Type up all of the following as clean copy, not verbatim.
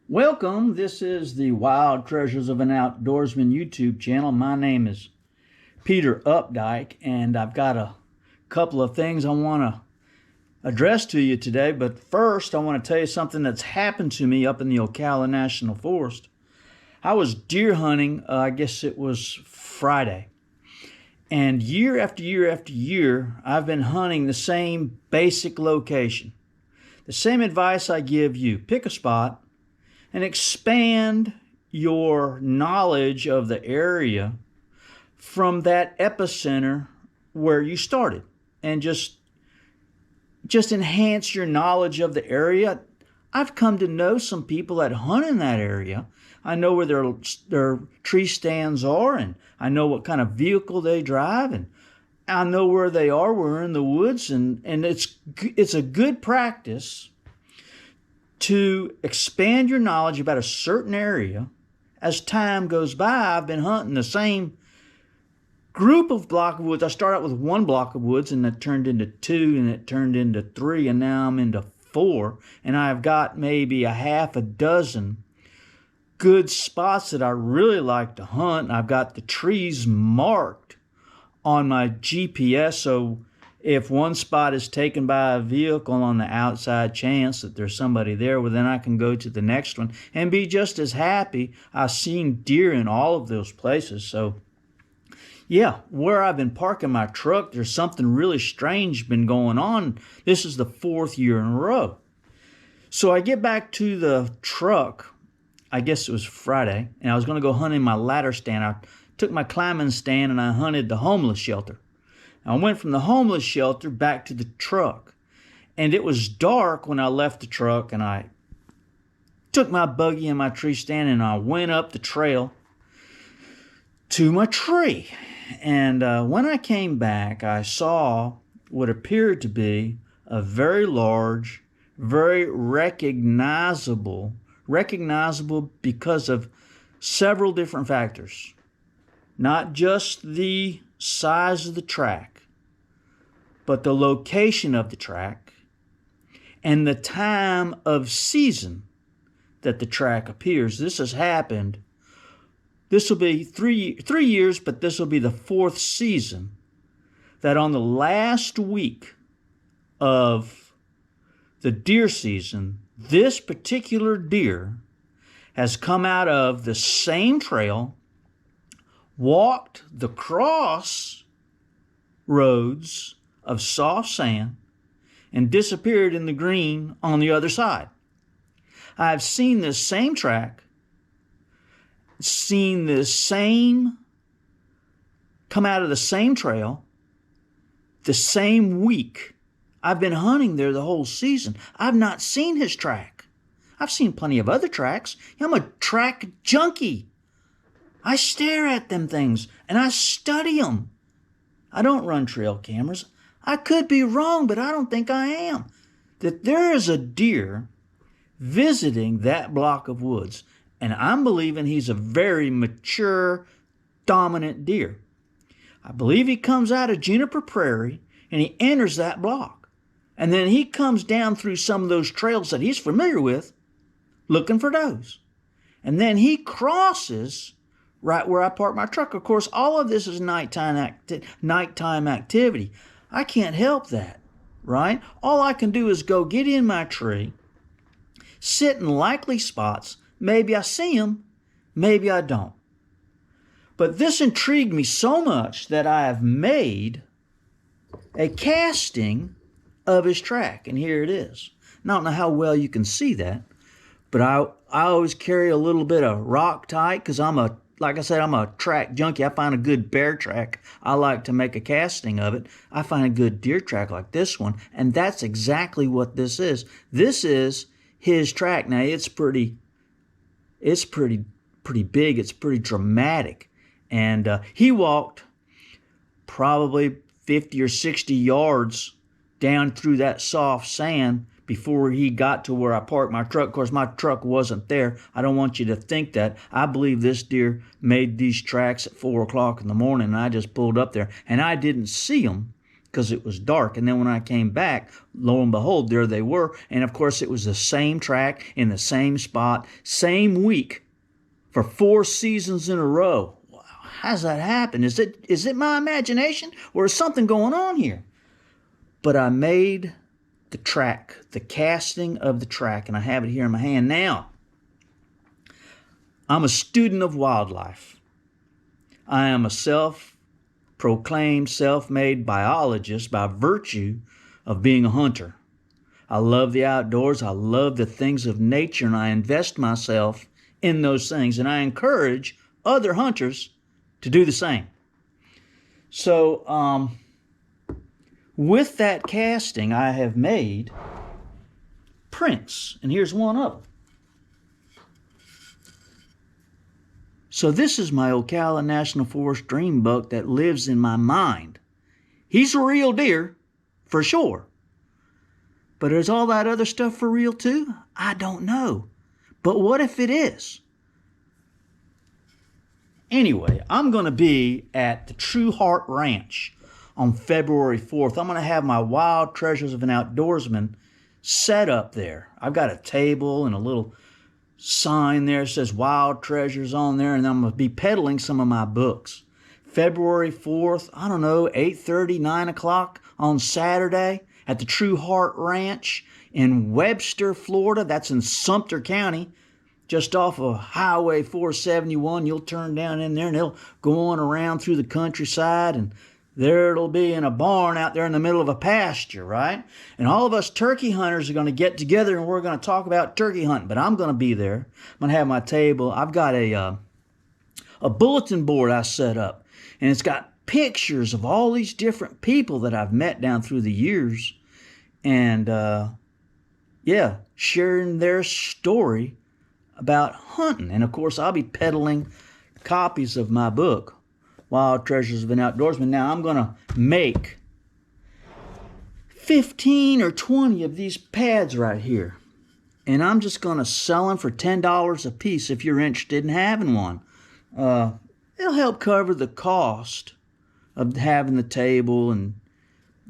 Welcome. This is the Wild Treasures of an Outdoorsman YouTube channel. My name is Peter Updike, and I've got a couple of things I want to address to you today. But first, I want to tell you something that's happened to me up in the Ocala National Forest. I was deer hunting, I guess it was Friday. And year after year after year, I've been hunting the same basic location. The same advice I give you: pick a spot and expand your knowledge of the area from that epicenter where you started, and just enhance your knowledge of the area. I've come to know some people that hunt in that area. I know where their tree stands are, and I know what kind of vehicle they drive, and I know where they are. We're in the woods, and it's a good practice to expand your knowledge about a certain area. As time goes by, I've been hunting the same group of block of woods. I started out with one block of woods, and it turned into two, and it turned into three, and now I'm into four, and I've got maybe a half a dozen good spots that I really like to hunt. I've got the trees marked on my GPS, so if one spot is taken by a vehicle on the outside chance that there's somebody there, well, then I can go to the next one and be just as happy. I've seen deer in all of those places. So yeah, where I've been parking my truck, there's something really strange been going on. This is the fourth year in a row. So I get back to the truck, I guess it was Friday, and I was going to go hunt in my ladder stand. I took my climbing stand and I hunted the homeless shelter. I went from the homeless shelter back to the truck, and it was dark when I left the truck, and I took my buggy and my tree stand and I went up the trail to my tree. And when I came back, I saw what appeared to be a very large, very recognizable because of several different factors. Not just the size of the track, but the location of the track and the time of season that the track appears. This has happened. This will be three years, but this will be the fourth season that on the last week of the deer season, this particular deer has come out of the same trail, walked the cross roads of soft sand, and disappeared in the green on the other side. I've seen this same track, seen this same come out of the same trail, the same week. I've been hunting there the whole season. I've not seen his track. I've seen plenty of other tracks. I'm a track junkie. I stare at them things and I study them. I don't run trail cameras. I could be wrong, but I don't think I am. That there is a deer visiting that block of woods, and I'm believing he's a very mature, dominant deer. I believe he comes out of Juniper Prairie and he enters that block. And then he comes down through some of those trails that he's familiar with, looking for those. And then he crosses right where I park my truck. Of course, all of this is nighttime activity. I can't help that, right? All I can do is go get in my tree, sit in likely spots. Maybe I see him, maybe I don't. But this intrigued me so much that I have made a casting of his track, and here it is. I don't know how well you can see that, but I always carry a little bit of Loctite because like I said, I'm a track junkie. I find a good bear track, I like to make a casting of it. I find a good deer track like this one, and that's exactly what this is. This is his track. Now it's pretty big. It's pretty dramatic, and he walked probably 50 or 60 yards down through that soft sand before he got to where I parked my truck. Of course, my truck wasn't there. I don't want you to think that. I believe this deer made these tracks at 4 o'clock in the morning, and I just pulled up there, and I didn't see him because it was dark. And then when I came back, lo and behold, there they were. And of course, it was the same track in the same spot, same week for 4 seasons in a row. How's that happen? Is it my imagination, or is something going on here? But I made the track, the casting of the track, and I have it here in my hand now. I'm a student of wildlife. I am a self-proclaimed, self-made biologist by virtue of being a hunter. I love the outdoors. I love the things of nature, and I invest myself in those things, and I encourage other hunters to do the same. So, with that casting, I have made prints, and here's one of them. So this is my Ocala National Forest dream buck that lives in my mind. He's a real deer, for sure. But is all that other stuff for real too? I don't know. But what if it is? Anyway, I'm going to be at the True Heart Ranch on February 4th. I'm going to have my Wild Treasures of an Outdoorsman set up there. I've got a table and a little sign there that says Wild Treasures on there, and I'm going to be peddling some of my books. February 4th, I don't know, 8:30, 9 o'clock on Saturday at the True Heart Ranch in Webster, Florida. That's in Sumter County, just off of Highway 471. You'll turn down in there, and it'll go on around through the countryside, and there it'll be in a barn out there in the middle of a pasture, right? And all of us turkey hunters are going to get together, and we're going to talk about turkey hunting. But I'm going to be there. I'm going to have my table. I've got a bulletin board I set up, and it's got pictures of all these different people that I've met down through the years, and sharing their story about hunting. And of course, I'll be peddling copies of my book, Wild Treasures of an Outdoorsman. Now, I'm going to make 15 or 20 of these pads right here. And I'm just going to sell them for $10 a piece if you're interested in having one. It'll help cover the cost of having the table and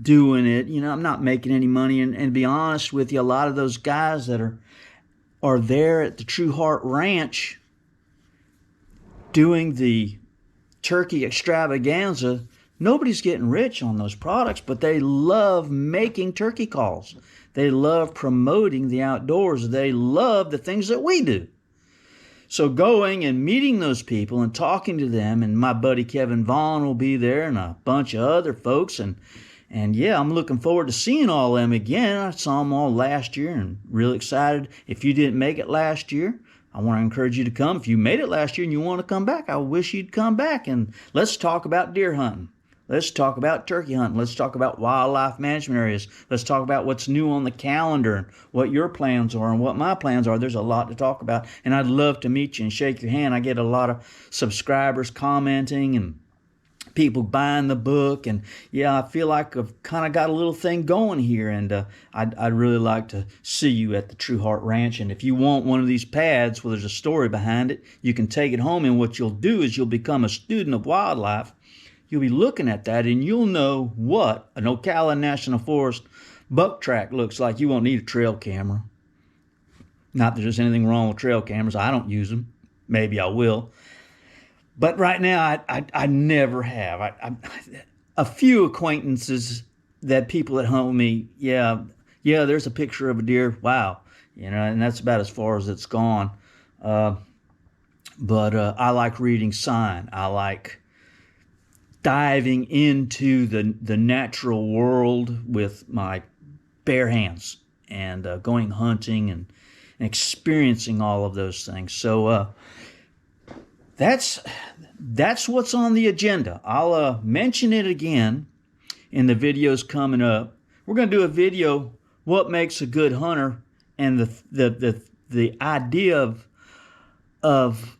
doing it. You know, I'm not making any money. And to be honest with you, a lot of those guys that are there at the True Heart Ranch doing the turkey extravaganza, nobody's getting rich on those products, but they love making turkey calls. They love promoting the outdoors. They love the things that we do. So going and meeting those people and talking to them, and my buddy Kevin Vaughn will be there and a bunch of other folks, and yeah, I'm looking forward to seeing all of them again. I saw them all last year and really excited. If you didn't make it last year, I want to encourage you to come. If you made it last year and you want to come back, I wish you'd come back, and let's talk about deer hunting. Let's talk about turkey hunting. Let's talk about wildlife management areas. Let's talk about what's new on the calendar and what your plans are and what my plans are. There's a lot to talk about, and I'd love to meet you and shake your hand. I get a lot of subscribers commenting and people buying the book, and yeah, I feel like I've kind of got a little thing going here, and I'd really like to see you at the True Heart Ranch. And if you want one of these pads where there's a story behind it, you can take it home, and what you'll do is you'll become a student of wildlife. You'll be looking at that, and you'll know what an Ocala National Forest buck track looks like. You won't need a trail camera. Not that there's anything wrong with trail cameras. I don't use them. Maybe I will. But right now, I never have. A few acquaintances that people that hunt with me, yeah, there's a picture of a deer. Wow. You know, and that's about as far as it's gone. But I like reading sign. I like diving into the natural world with my bare hands and going hunting and experiencing all of those things. So that's what's on the agenda. I'll mention it again in the videos coming up. We're going to do a video, what makes a good hunter, and the idea of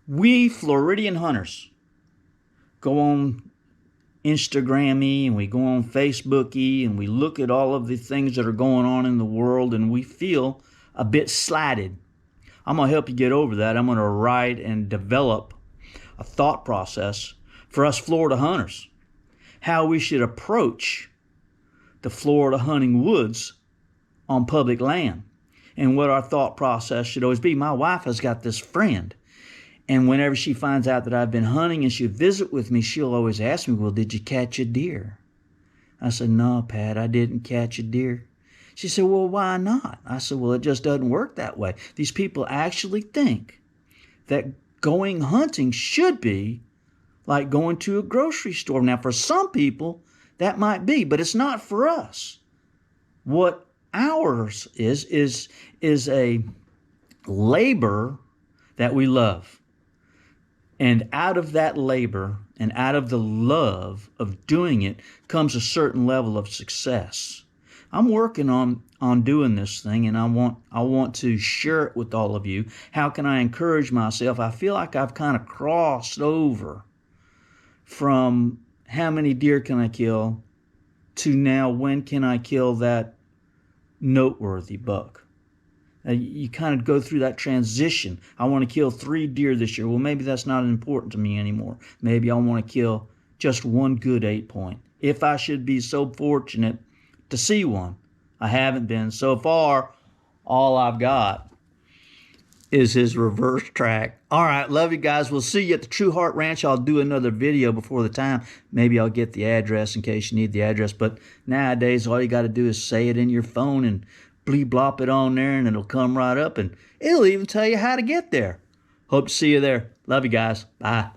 we Floridian hunters go on Instagram-y and we go on Facebook-y and we look at all of the things that are going on in the world, and we feel a bit slighted. I'm going to help you get over that. I'm going to write and develop a thought process for us Florida hunters. how we should approach the Florida hunting woods on public land and what our thought process should always be. My wife has got this friend, and whenever she finds out that I've been hunting and she'll visit with me, she'll always ask me, well, did you catch a deer? I said, no, Pat, I didn't catch a deer. She said, well, why not? I said, well, it just doesn't work that way. These people actually think that going hunting should be like going to a grocery store. Now, for some people, that might be, but it's not for us. What ours is a labor that we love. And out of that labor and out of the love of doing it comes a certain level of success. I'm working on doing this thing, and I want to share it with all of you. How can I encourage myself? I feel like I've kind of crossed over from how many deer can I kill to now when can I kill that noteworthy buck. You kind of go through that transition. I want to kill 3 deer this year. Well, maybe that's not important to me anymore. Maybe I want to kill just one good 8-point. If I should be so fortunate to see one. I haven't been. So far, all I've got is his reverse track. All right, love you guys. We'll see you at the True Heart Ranch. I'll do another video before the time. Maybe I'll get the address in case you need the address. But nowadays, all you got to do is say it in your phone and blop it on there, and it'll come right up, and it'll even tell you how to get there. Hope to see you there. Love you guys. Bye.